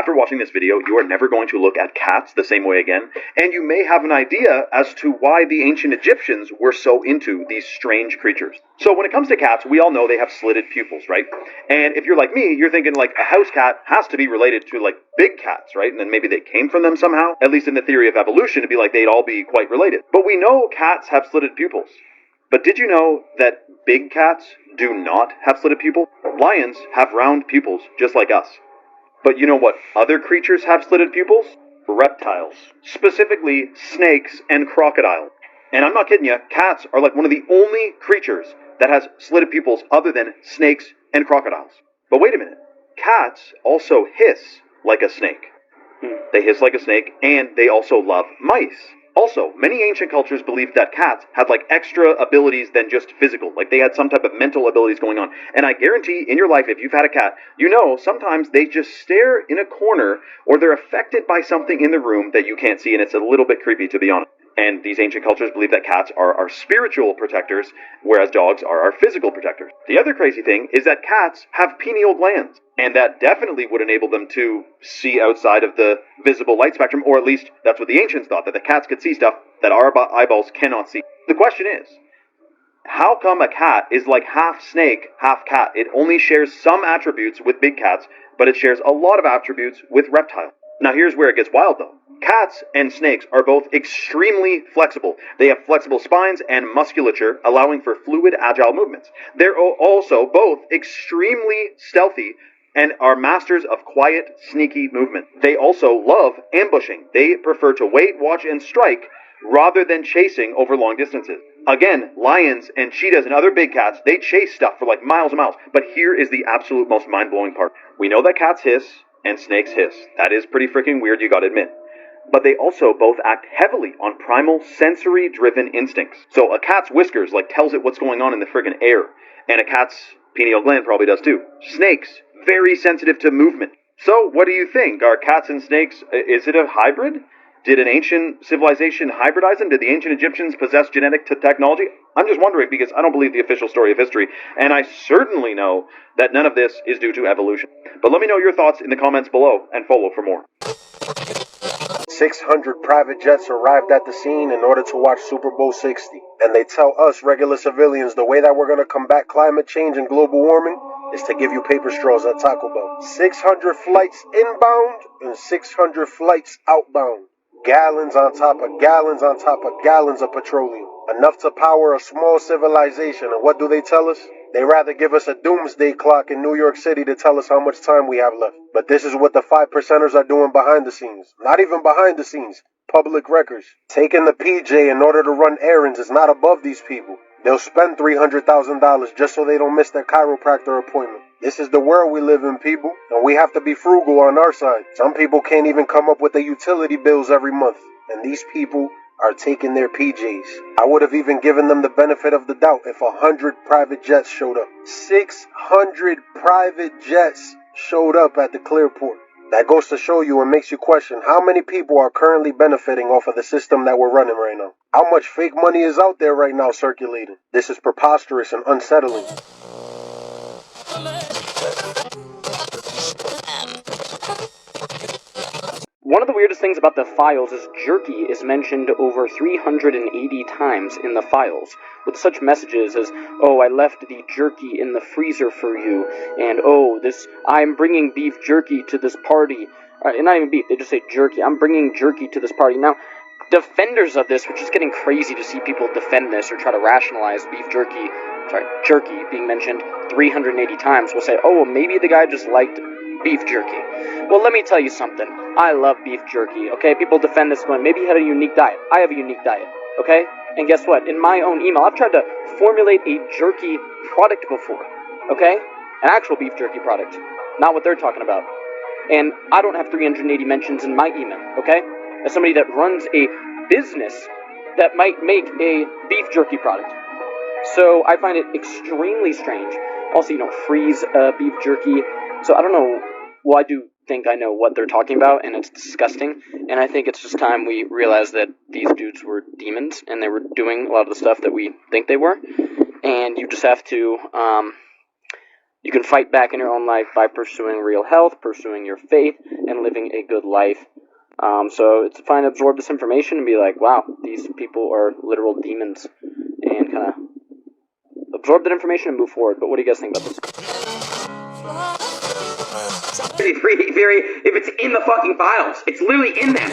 After watching this video, you are never going to look at cats the same way again, and you may have an idea as to why the ancient Egyptians were so into these strange creatures. So when it comes to cats, we all know they have slitted pupils, right? And if you're like me, you're thinking like a house cat has to be related to like big cats, right? And then maybe they came from them somehow, at least in the theory of evolution, to be like they'd all be quite related. But we know cats have slitted pupils. But did you know that big cats do not have slitted pupils? Lions have round pupils, just like us. But you know what other creatures have slitted pupils? Reptiles. Specifically, snakes and crocodiles. And I'm not kidding you, cats are like one of the only creatures that has slitted pupils other than snakes and crocodiles. But wait a minute, cats also hiss like a snake. They hiss like a snake, and they also love mice. Also, many ancient cultures believed that cats had like extra abilities than just physical, like they had some type of mental abilities going on. And I guarantee in your life, if you've had a cat, you know sometimes they just stare in a corner or they're affected by something in the room that you can't see, and it's a little bit creepy, to be honest. And these ancient cultures believe that cats are our spiritual protectors, whereas dogs are our physical protectors. The other crazy thing is that cats have pineal glands, and that definitely would enable them to see outside of the visible light spectrum, or at least that's what the ancients thought, that the cats could see stuff that our eyeballs cannot see. The question is, how come a cat is like half snake, half cat? It only shares some attributes with big cats, but it shares a lot of attributes with reptiles. Now here's where it gets wild though. Cats and snakes are both extremely flexible. They have flexible spines and musculature, allowing for fluid, agile movements. They're also both extremely stealthy and are masters of quiet, sneaky movement. They also love ambushing. They prefer to wait, watch, and strike rather than chasing over long distances. Again, lions and cheetahs and other big cats, they chase stuff for like miles and miles. But here is the absolute most mind-blowing part. We know that cats hiss and snakes hiss. That is pretty freaking weird, you gotta admit. But they also both act heavily on primal sensory-driven instincts. So a cat's whiskers like tells it what's going on in the friggin' air, and a cat's pineal gland probably does too. Snakes, very sensitive to movement. So what do you think? Are cats and snakes, is it a hybrid? Did an ancient civilization hybridize them? Did the ancient Egyptians possess genetic technology? I'm just wondering because I don't believe the official story of history, and I certainly know that none of this is due to evolution. But let me know your thoughts in the comments below, and follow for more. 600 private jets arrived at the scene in order to watch Super Bowl 60. And they tell us regular civilians the way that we're going to combat climate change and global warming is to give you paper straws at Taco Bell. 600 flights inbound and 600 flights outbound. Gallons on top of gallons on top of gallons of petroleum. Enough to power a small civilization. And what do they tell us? They rather give us a doomsday clock in New York City to tell us how much time we have left. But this is what the 5%ers are doing behind the scenes. Not even behind the scenes. Public records. Taking the PJ in order to run errands is not above these people. They'll spend $300,000 just so they don't miss their chiropractor appointment. This is the world we live in, people. And we have to be frugal on our side. Some people can't even come up with their utility bills every month. And these people are taking their PJs. I would have even given them the benefit of the doubt if 100 private jets showed up. 600 private jets showed up at the Clearport. That goes to show you and makes you question how many people are currently benefiting off of the system that we're running right now. How much fake money is out there right now circulating? This is preposterous and unsettling. One of the weirdest things about the files is jerky is mentioned over 380 times in the files, with such messages as, oh, I left the jerky in the freezer for you, and oh, I'm bringing beef jerky to this party. Not even beef, they just say jerky. I'm bringing jerky to this party. Now, defenders of this, which is getting crazy to see people defend this or try to rationalize jerky being mentioned 380 times, will say, oh, well, maybe the guy just liked beef jerky. Well, let me tell you something. I love beef jerky, okay? People defend this going, maybe he had a unique diet. I have a unique diet, okay? And guess what? In my own email, I've tried to formulate a jerky product before, okay? An actual beef jerky product. Not what they're talking about. And I don't have 380 mentions in my email, okay? As somebody that runs a business that might make a beef jerky product. So I find it extremely strange. Also, freeze beef jerky. So I don't know. Well, I do think I know what they're talking about, and it's disgusting. And I think it's just time we realize that these dudes were demons, and they were doing a lot of the stuff that we think they were. And you just have to You can fight back in your own life by pursuing real health, pursuing your faith, and living a good life. So it's fine to absorb this information and be like, wow, these people are literal demons, and kind of absorb that information and move forward. But what do you guys think about this? Theory, if it's in the fucking files, it's literally in them.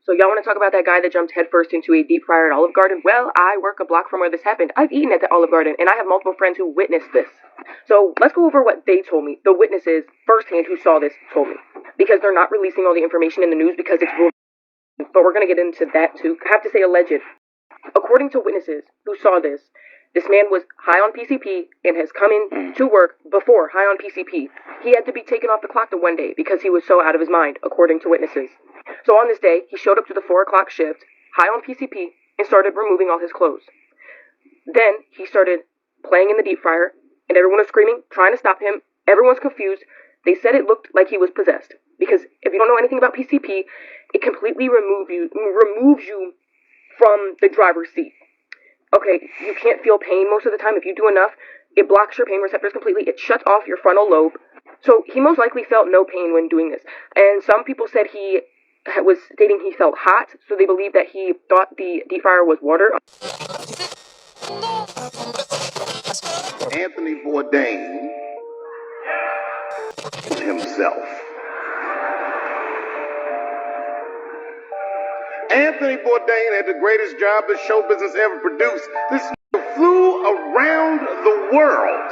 So y'all want to talk about that guy that jumped headfirst into a deep fryer at Olive Garden? Well, I work a block from where this happened. I've eaten at the Olive Garden, and I have multiple friends who witnessed this. So let's go over what they told me. The witnesses firsthand who saw this told me. Because they're not releasing all the information in the news because it's ruled. But we're going to get into that too. I have to say alleged. According to witnesses who saw this man was high on PCP and has come in to work before high on PCP. He had to be taken off the clock the one day because he was so out of his mind, according to witnesses. So on this day, he showed up to the 4 o'clock shift, high on PCP, and started removing all his clothes. Then he started playing in the deep fryer, and everyone was screaming, trying to stop him. Everyone's confused. They said it looked like he was possessed. Because if you don't know anything about PCP, it completely removes you from the driver's seat. Okay, you can't feel pain most of the time. If you do enough, it blocks your pain receptors completely. It shuts off your frontal lobe. So he most likely felt no pain when doing this. And some people said he was stating he felt hot, so they believe that he thought the deep fryer was water. Anthony Bourdain himself. Anthony Bourdain had the greatest job that show business ever produced. This flew around the world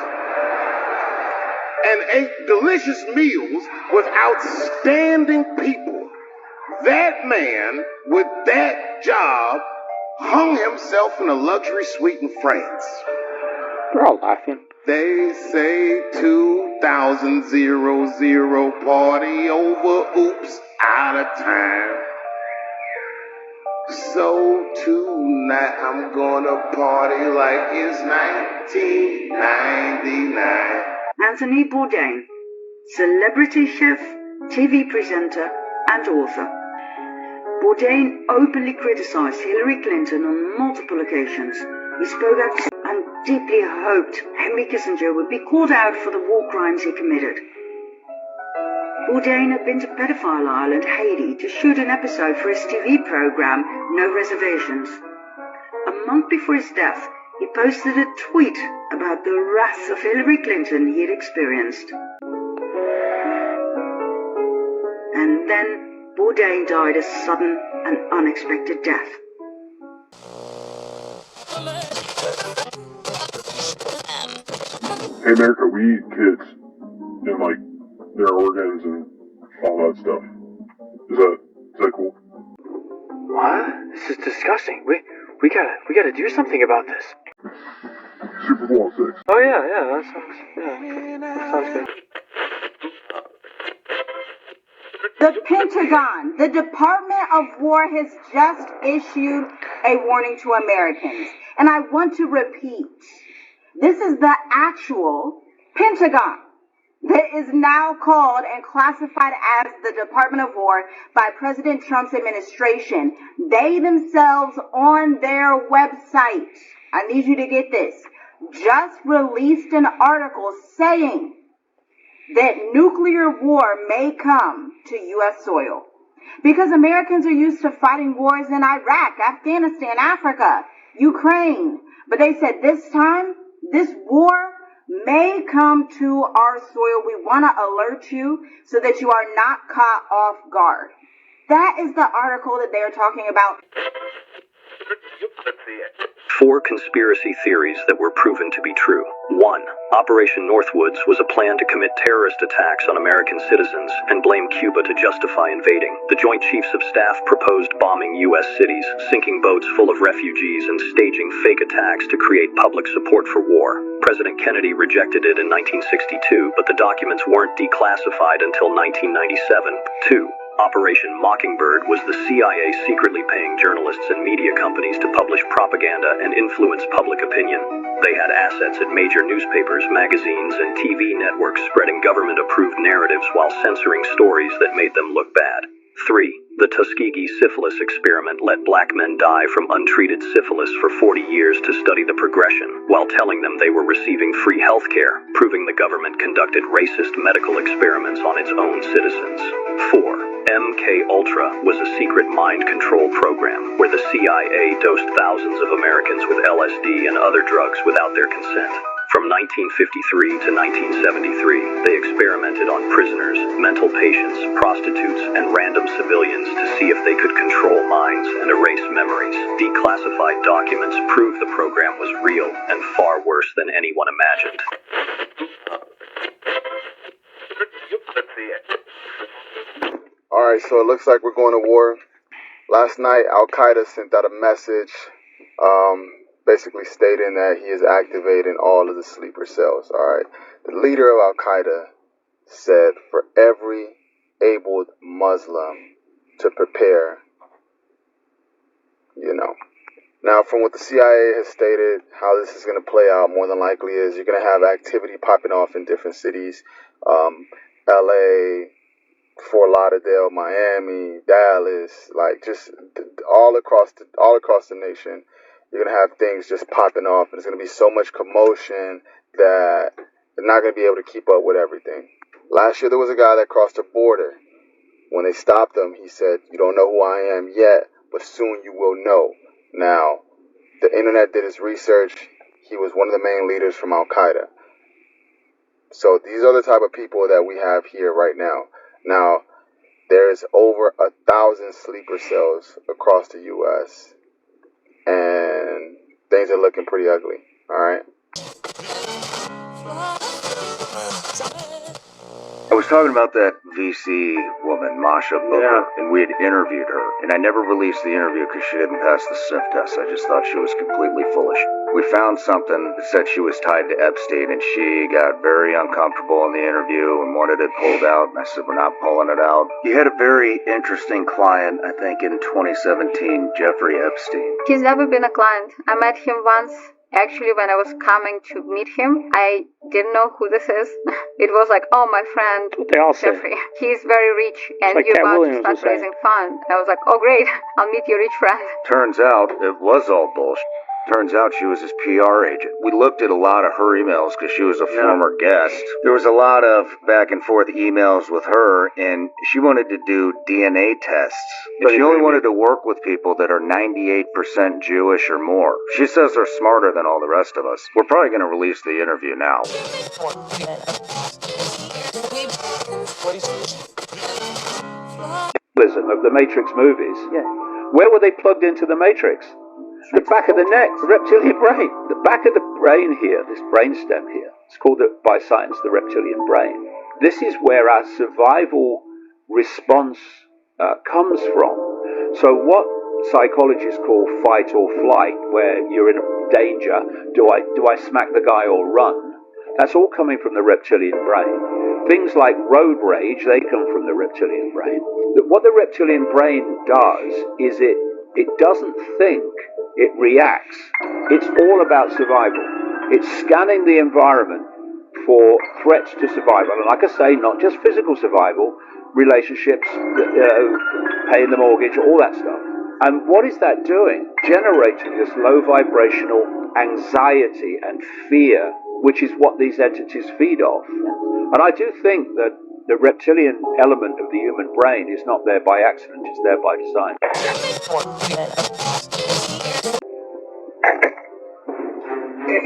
and ate delicious meals with outstanding people. That man, with that job, hung himself in a luxury suite in France. We're all laughing. They say 2000 party over, oops, out of time. So tonight I'm gonna party like it's 1999. Anthony Bourdain, celebrity chef, TV presenter, and author. Bourdain openly criticized Hillary Clinton on multiple occasions. He spoke out and deeply hoped Henry Kissinger would be called out for the war crimes he committed. Bourdain had been to Pedophile Island, Haiti, to shoot an episode for his TV program, No Reservations. A month before his death, he posted a tweet about the wrath of Hillary Clinton he had experienced. And then Bourdain died a sudden and unexpected death. Hey America, we eat kids and like their organs and all that stuff. Is that cool? What? This is disgusting. We gotta do something about this. Super Bowl 6. Oh yeah, that sounds good. The Pentagon, the Department of War has just issued a warning to Americans. And I want to repeat, this is the actual Pentagon that is now called and classified as the Department of War by President Trump's administration. They themselves on their website, I need you to get this, just released an article saying that nuclear war may come to U.S. soil. Because Americans are used to fighting wars in Iraq, Afghanistan, Africa, Ukraine. But they said this time, this war may come to our soil. We want to alert you so that you are not caught off guard. That is the article that they're talking about. 4 conspiracy theories that were proven to be true. 1. Operation Northwoods was a plan to commit terrorist attacks on American citizens and blame Cuba to justify invading. The Joint Chiefs of Staff proposed bombing U.S. cities, sinking boats full of refugees, and staging fake attacks to create public support for war. President Kennedy rejected it in 1962, but the documents weren't declassified until 1997. 2. Operation Mockingbird was the CIA secretly paying journalists and media companies to publish propaganda and influence public opinion. They had assets at major newspapers, magazines, and TV networks spreading government-approved narratives while censoring stories that made them look bad. 3. The Tuskegee syphilis experiment let black men die from untreated syphilis for 40 years to study the progression, while telling them they were receiving free health care, proving the government conducted racist medical experiments on its own citizens. 4. MK-Ultra was a secret mind control program where the CIA dosed thousands of Americans with LSD and other drugs without their consent. From 1953 to 1973, they experimented on prisoners, mental patients, prostitutes, and random civilians to see if they could control minds and erase memories. Declassified documents prove the program was real and far worse than anyone imagined. Alright, so it looks like we're going to war. Last night, Al-Qaeda sent out a message basically stating that he is activating all of the sleeper cells. Alright, the leader of Al-Qaeda said for every abled Muslim to prepare, Now, from what the CIA has stated, how this is going to play out more than likely is you're going to have activity popping off in different cities. LA, Fort Lauderdale, Miami, Dallas, like just all across the nation. You're going to have things just popping off, and there's going to be so much commotion that they're not going to be able to keep up with everything. Last year, there was a guy that crossed the border. When they stopped him, he said, "You don't know who I am yet, but soon you will know." Now, the internet did its research. He was one of the main leaders from Al-Qaeda. So these are the type of people that we have here right now. Now, there's over 1,000 sleeper cells across the U.S., and things are looking pretty ugly, all right? I was talking about that VC woman, Masha Booker, and we had interviewed her, and I never released the interview because she didn't pass the sniff test. I just thought she was completely foolish. We found something that said she was tied to Epstein, and she got very uncomfortable in the interview and wanted it pulled out, and I said, "We're not pulling it out." You had a very interesting client, I think, in 2017, Jeffrey Epstein. He's never been a client. I met him once. Actually, when I was coming to meet him, I didn't know who this is. It was like, oh, my friend, they all say. Jeffrey. He's very rich, and like you're Cat about Williams to start raising funds. I was like, oh, great, I'll meet your rich friend. Turns out it was all bullshit. Turns out she was his PR agent. We looked at a lot of her emails because she was a former guest. There was a lot of back and forth emails with her, and she wanted to do DNA tests. And she only wanted to work with people that are 98% Jewish or more. She says they're smarter than all the rest of us. We're probably going to release the interview now. Of the Matrix movies. Yeah. Where were they plugged into the Matrix? The back of the neck, the reptilian brain. The back of the brain here, this brainstem here. It's called by science the reptilian brain. This is where our survival response comes from. So what psychologists call fight or flight, where you're in danger, do I smack the guy or run? That's all coming from the reptilian brain. Things like road rage, they come from the reptilian brain. What the reptilian brain does is it doesn't think, it reacts. It's all about survival. It's scanning the environment for threats to survival. And like I say, not just physical survival, relationships, paying the mortgage, all that stuff. And what is that doing? Generating this low vibrational anxiety and fear, which is what these entities feed off. And I do think that the reptilian element of the human brain is not there by accident, it's there by design.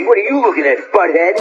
What are you looking at, butthead?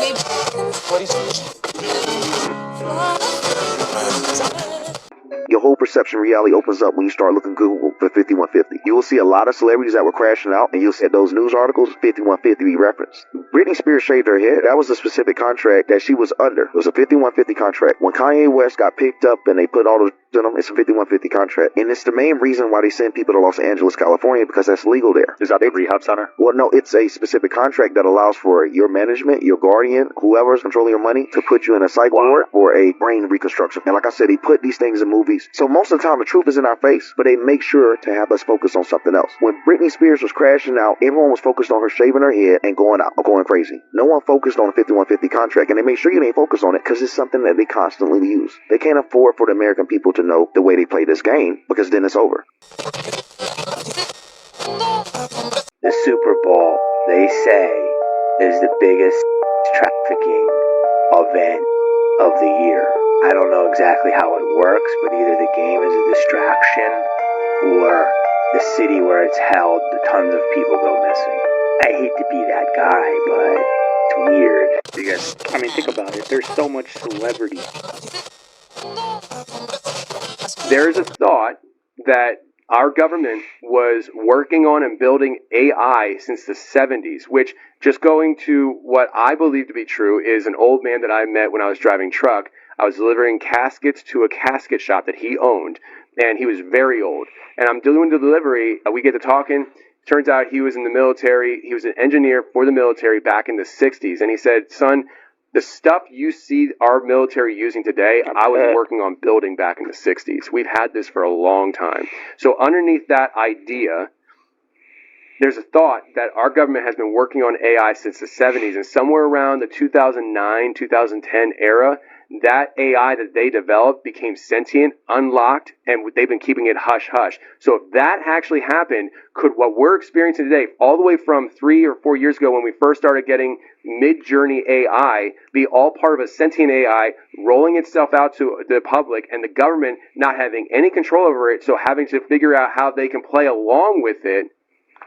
Your whole perception of reality opens up when you start looking Google for 5150. You will see a lot of celebrities that were crashing out, and you'll see those news articles, 5150 be referenced. Britney Spears shaved her head. That was a specific contract that she was under. It was a 5150 contract. When Kanye West got picked up and they put all those in them, it's a 5150 contract. And it's the main reason why they send people to Los Angeles, California, because that's legal there. Is that the rehab center? Well, no, it's a specific contract that allows for your management, your guardian, whoever's controlling your money, to put you in a psych ward or a brain reconstruction. And like I said, they put these things in movies. So most of the time, the truth is in our face, but they make sure to have us focus on something else. When Britney Spears was crashing out, everyone was focused on her shaving her head and going out, or going going crazy. No one focused on the 5150 contract, and they made sure you ain't focused on it because it's something that they constantly use. They can't afford for the American people to know the way they play this game because then it's over. The Super Bowl, they say, is the biggest trafficking event of the year. I don't know exactly how it works, but either the game is a distraction or the city where it's held, tons of people go missing. I hate to be that guy, but it's weird. Because, I mean, think about it. There's so much celebrity. There's a thought that our government was working on and building AI since the 70s, which, just going to what I believe to be true, is an old man that I met when I was driving truck. I was delivering caskets to a casket shop that he owned, and he was very old. And I'm doing the delivery, we get to talking. Turns out he was in the military. He was an engineer for the military back in the 60s. And he said, son, the stuff you see our military using today, I was working on building back in the 60s. We've had this for a long time. So underneath that idea, there's a thought that our government has been working on AI since the 70s. And somewhere around the 2009, 2010 era, that AI that they developed became sentient, unlocked, and they've been keeping it hush-hush. So if that actually happened, could what we're experiencing today, all the way from 3 or 4 years ago when we first started getting Mid-Journey AI, be all part of a sentient AI rolling itself out to the public and the government not having any control over it, so having to figure out how they can play along with it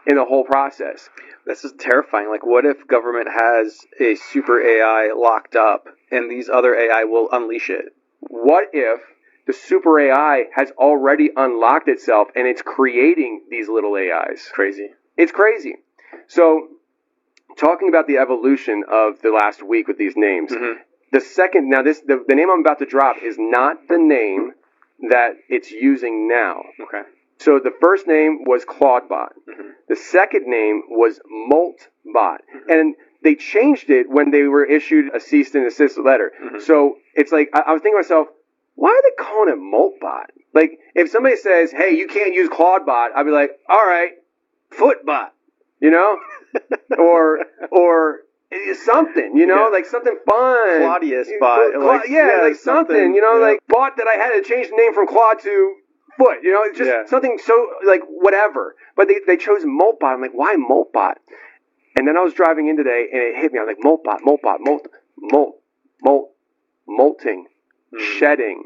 in the whole process? This is terrifying. Like, what if government has a super AI locked up and these other AI will unleash it? What if the super AI has already unlocked itself and it's creating these little AIs? Crazy. It's crazy. So, talking about the evolution of the last week with these names, the second, now the name I'm about to drop is not the name that it's using now. Okay. So the first name was Claudebot. The second name was Moltbot. And they changed it when they were issued a cease and desist letter. So it's like, I was thinking to myself, why are they calling it Moltbot? Like, if somebody says, hey, you can't use Claudebot, I'd be like, all right, Footbot, you know? or something, you know, like something fun. Claudius Bot. Like something, you know, like bot that I had to change the name from Claude to Foot, you know, it's just something so, like, whatever. But they chose Moltbot. I'm like, why Moltbot? And then I was driving in today, and it hit me. I was like, molting, shedding,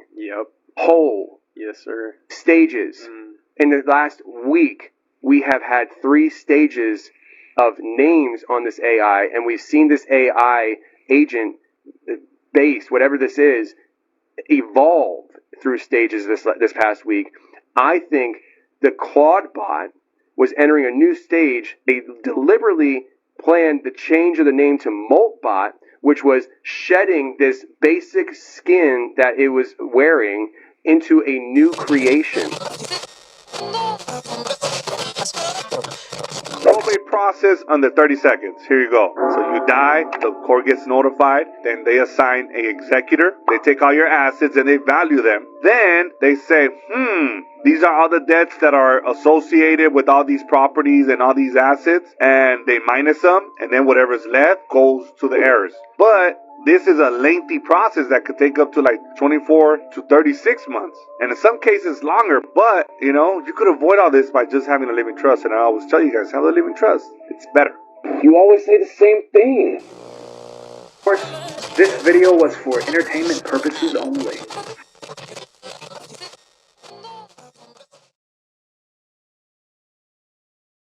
whole, yes, sir, stages. In the last week, we have had 3 stages of names on this AI, and we've seen this AI agent base, whatever this is, evolve through stages this past week. I think the Claudebot was entering a new stage. They deliberately planned the change of the name to Moltbot, which was shedding this basic skin that it was wearing into a new creation. Probate process under 30 seconds. Here you go. So you die, the court gets notified, then they assign an executor. They take all your assets and they value them. Then they say, these are all the debts that are associated with all these properties and all these assets, and they minus them, and then whatever's left goes to the heirs. But this is a lengthy process that could take up to like 24 to 36 months. And in some cases longer. But, you know, you could avoid all this by just having a living trust. And I always tell you guys, have a living trust. It's better. You always say the same thing. Of course, this video was for entertainment purposes only.